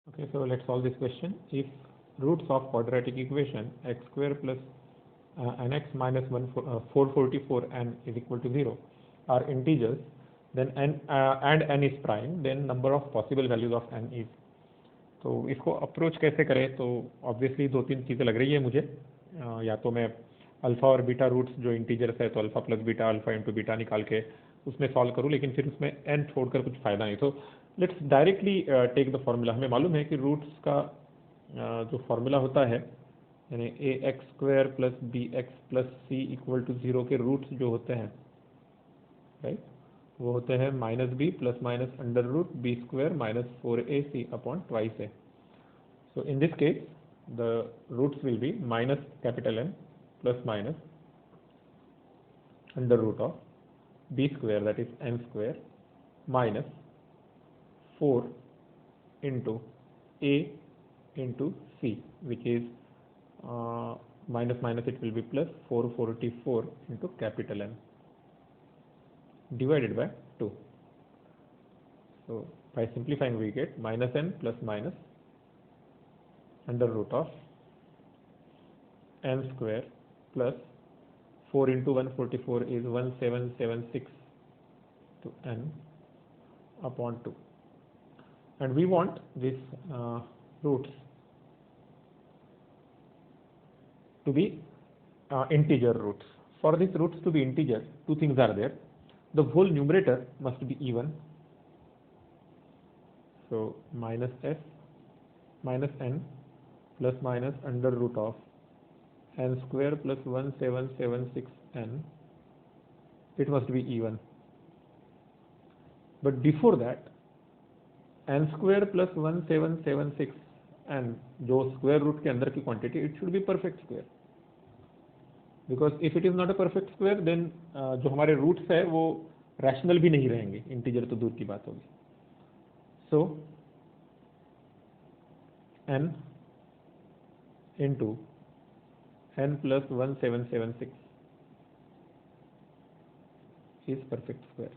Okay, so let's solve this question. If roots of quadratic equation x square plus nx minus 444 n is equal to 0 are integers, then n and n is prime, then number of possible values of n is. तो इसको approach कैसे करें? तो obviously दो तीन चीज़ें लग रही है मुझे। या तो मैं अल्फ़ा और बीटा रूट्स जो इंटीजर्स है तो alpha plus beta alpha into beta निकाल के उसमें सॉल्व करूँ, लेकिन फिर उसमें n छोड़कर कुछ फ़ायदा नहीं। तो let's directly take the formula. हमें मालूम है कि रूट्स का जो फॉर्मूला होता है, यानी A X square plus B X plus C equal to 0 के रूट्स जो होते हैं, राइट, वो होते हैं minus b plus minus under root b square minus 4ac upon twice a. So in this case, the roots will be minus capital N plus minus under root of b square, that is n square, minus 4 into a into c, which is minus minus, it will be plus 444 into capital N divided by 2. So by simplifying we get minus n plus minus under root of n square plus 4 into 144 is 1776 to n upon 2, and we want this roots to be integer roots. For these roots to be integer, two things are there. The whole numerator must be even, so minus s minus n plus minus under root of n square plus 1776n, it must be even. But before that, n square plus 1776n जो square root के अंदर की quantity, it should be perfect square, because if it is not a perfect square then जो हमारे roots है वो rational भी नहीं रहेंगे, इंटीजर तो दूर की बात होगी. सो n into n plus 1776 is perfect square.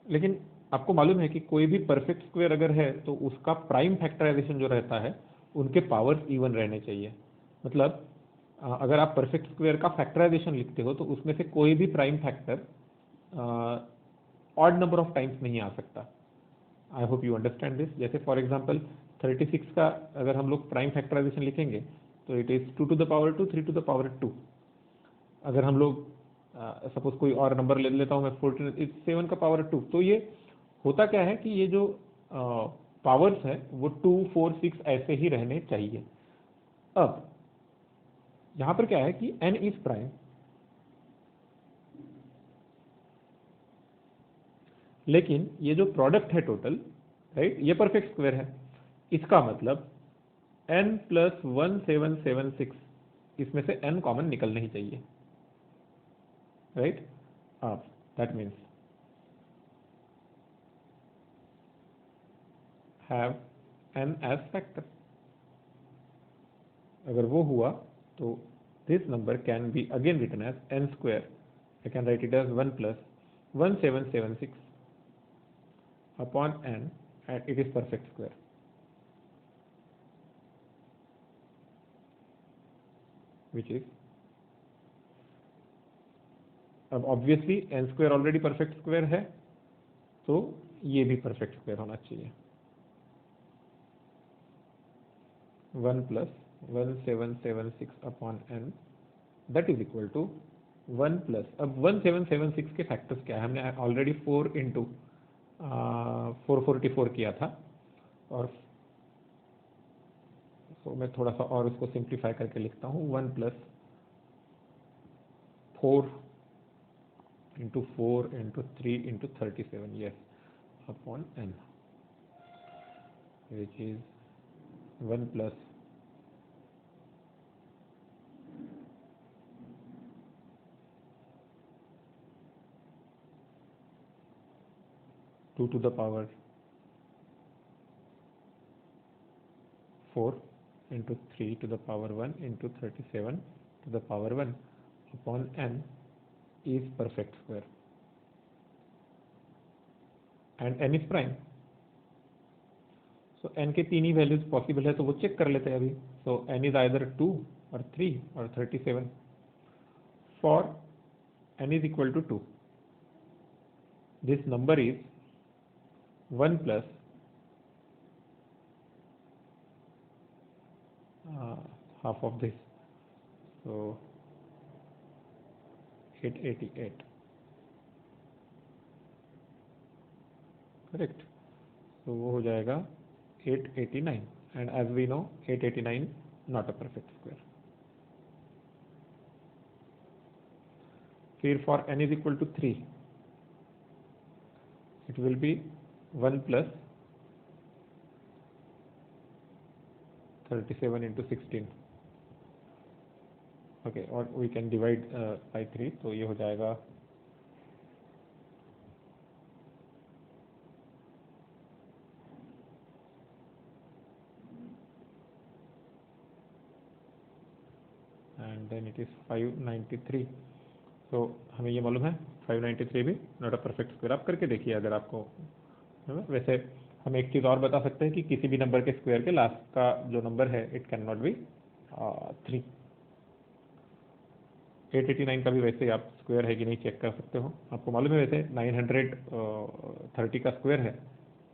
लेकिन आपको मालूम है कि कोई भी परफेक्ट स्क्वायर अगर है तो उसका प्राइम फैक्टराइजेशन जो रहता है उनके पावर्स इवन रहने चाहिए. मतलब अगर आप परफेक्ट स्क्वायर का फैक्टराइजेशन लिखते हो तो उसमें से कोई भी prime factor odd number of times नहीं आ सकता. I hope you understand this. जैसे फॉर एग्जांपल 36 का अगर हम लोग प्राइम फैक्टराइजेशन लिखेंगे तो it is 2 to the power 2 3 to the power 2. अगर हम लोग सपोज कोई और नंबर ले लेता हूँ मैं 14, इट्स 7 का पावर 2. तो ये होता क्या है कि ये जो पावर्स है वो 2 4 6 ऐसे ही रहने चाहिए. अब यहां पर क्या है कि n इज प्राइम, लेकिन ये जो प्रोडक्ट है टोटल, राइट, ये परफेक्ट स्क्वायर है. इसका मतलब n प्लस 1776 इसमें से n कॉमन निकलना ही चाहिए, राइट. अब that means have n as factor. अगर वो हुआ तो this number can be again written as n square. I can write it as 1 plus 1776 upon n and it is perfect square. Which is, अब obviously n square already perfect square है तो ये भी perfect square होना चाहिए. 1 plus 1776 upon n that is equal to 1 plus, अब 1776 के factors क्या है, हमने ऑलरेडी 4 इंटू 444 किया था. और तो मैं थोड़ा सा और उसको सिंप्लीफाई करके लिखता हूँ. 1 plus 4 into 4 into 3 into 37, yes, upon n, which is 1 plus 2 to the power 4 into 3 to the power 1 into 37 to the power 1 upon n is perfect square, and n is prime. So n के तीन ही values possible है, तो वो check कर लेते हैं अभी. सो n is either 2 और 3 और 37. For n is equal to 2, this number is 1 plus half of this, so 888, correct. तो वो हो जाएगा 889, and as we know 889 not a perfect square. फिर for n is equal to 3, it will be 1 plus 37 into 16. Okay, और we can divide by 3, तो ये हो जाएगा एंड देन इट इज 593. तो हमें ये मालूम है 593 भी नॉट अ परफेक्ट स्क्वायर. आप करके देखिए अगर आपको. वैसे हम एक चीज़ और बता सकते हैं कि किसी भी नंबर के स्क्वायर के लास्ट का जो नंबर है इट कैन नॉट बी 3. 889 का भी वैसे आप स्क्वायर है कि नहीं चेक कर सकते हो. आपको मालूम है वैसे 930 का स्क्वायर है,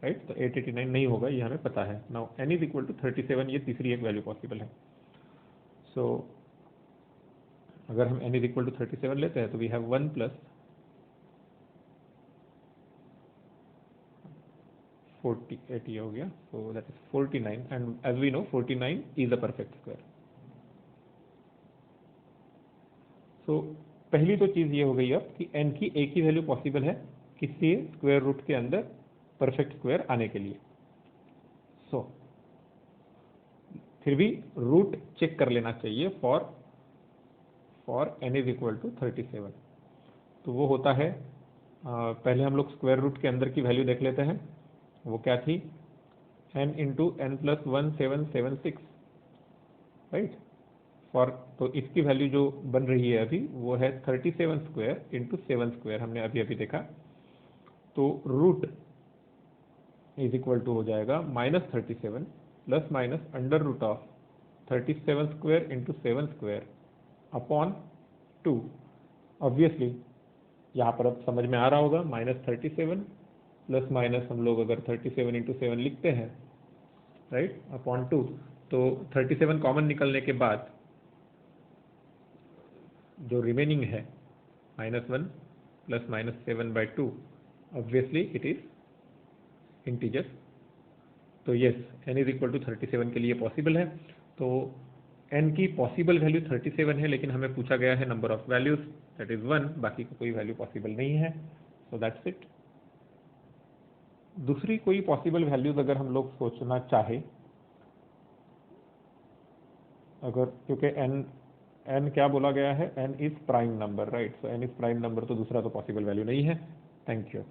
राइट. तो 889 नहीं होगा, ये हमें पता है. Now n is equal to 37, ये तीसरी एक वैल्यू पॉसिबल है. सो अगर हम n इज इक्वल टू 37 लेते हैं तो वी हैव 1 प्लस 48, ये हो गया. So that is 49, and as we know 49 is a perfect square. So पहली तो चीज़ ये हो गई अब कि n की एक ही वैल्यू पॉसिबल है किसी स्क्वायर रूट के अंदर परफेक्ट स्क्वायर आने के लिए. सो फिर भी रूट चेक कर लेना चाहिए for n is equal to 37. तो वो होता है पहले हम लोग स्क्वायर रूट के अंदर की वैल्यू देख लेते हैं. वो क्या थी? n into n plus 1776, right. For तो इसकी वैल्यू जो बन रही है अभी वो है 37 स्क्वायर इंटू 7 स्क्वायर, हमने अभी अभी देखा. तो रूट इज इक्वल टू हो जाएगा -37 plus minus under root of 37 square into 7 square upon 2. Obviously यहाँ पर अब समझ में आ रहा होगा, -37 प्लस माइनस हम लोग अगर 37 इंटू 7 लिखते हैं, राइट, अपॉन 2, तो 37 कॉमन निकलने के बाद जो रिमेनिंग है -1 plus -7/2, obviously it is integer. तो yes, n is equal to 37 के लिए पॉसिबल है. तो n की पॉसिबल वैल्यू 37 है, लेकिन हमें पूछा गया है number of values, that is 1, बाकी को कोई वैल्यू पॉसिबल नहीं है. So that's it. दूसरी कोई पॉसिबल वैल्यूज अगर हम लोग सोचना चाहे, अगर क्योंकि n क्या बोला गया है, n is prime number, right. So n is prime number, तो दूसरा तो पॉसिबल वैल्यू नहीं है. Thank you.